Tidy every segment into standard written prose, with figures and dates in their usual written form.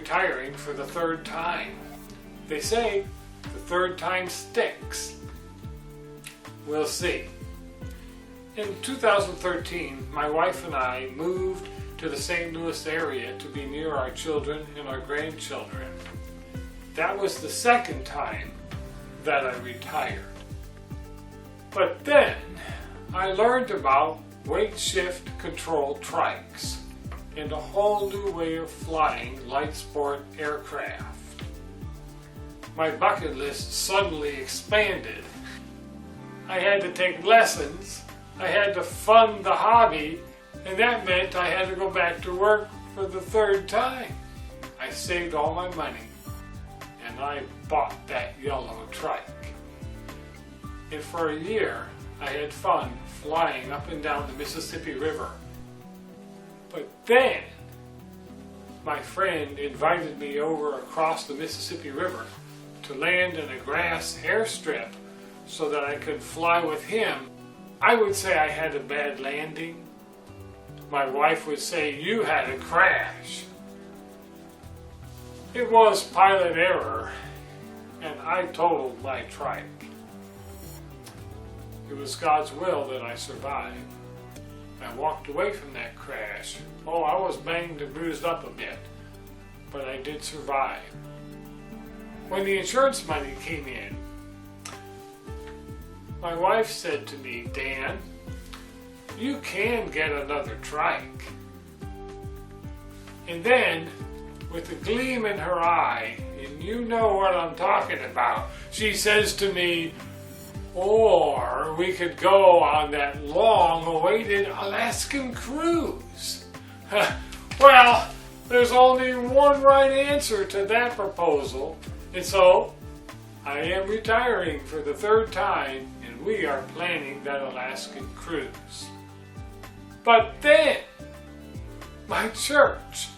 retiring for the third time. They say the third time sticks. We'll see. In 2013, my wife and I moved to the St. Louis area to be near our children and our grandchildren. That was the second time that I retired. But then I learned about weight shift control trikes and a whole new way of flying light sport aircraft. My bucket list suddenly expanded. I had to take lessons, I had to fund the hobby, and that meant I had to go back to work for the third time. I saved all my money and I bought that yellow trike. And for a year I had fun flying up and down the Mississippi River. But then my friend invited me over across the Mississippi River to land in a grass airstrip so that I could fly with him. I would say I had a bad landing. My wife would say, "You had a crash." It was pilot error, and I totaled my trike. It was God's will that I survived. I walked away from that crash. Oh, I was banged and bruised up a bit, but I did survive. When the insurance money came in, my wife said to me, "Dan, you can get another trike." And then, with a gleam in her eye, and you know what I'm talking about, she says to me, "Or we could go on that long-awaited Alaskan cruise." Well, there's only one right answer to that proposal, and so I am retiring for the third time, and we are planning that Alaskan cruise. But then, my church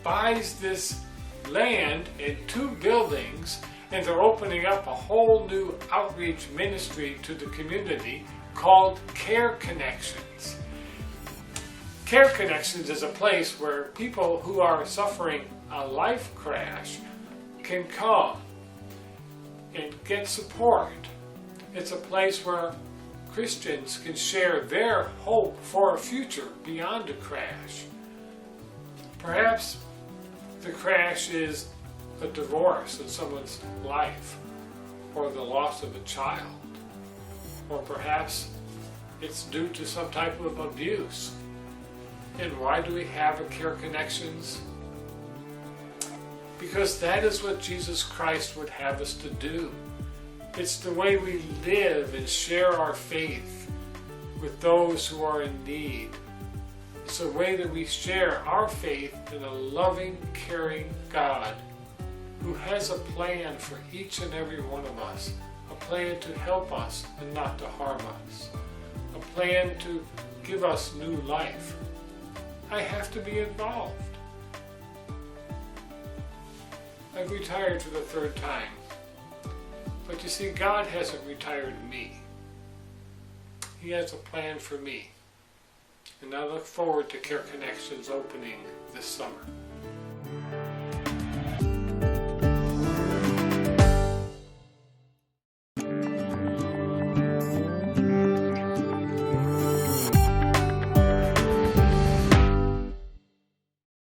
buys this land and 2 buildings, and they're opening up a whole new outreach ministry to the community called Care Connections. Care Connections is a place where people who are suffering a life crash can come and get support. It's a place where Christians can share their hope for a future beyond a crash. Perhaps the crash is a divorce in someone's life, or the loss of a child, or perhaps it's due to some type of abuse. And why do we have a Care Connections? Because that is what Jesus Christ would have us to do. It's the way we live and share our faith with those who are in need. It's a way that we share our faith in a loving, caring God who has a plan for each and every one of us, a plan to help us and not to harm us, a plan to give us new life. I have to be involved. I've retired for the third time. But you see, God hasn't retired me. He has a plan for me. And I look forward to Care Connections opening this summer.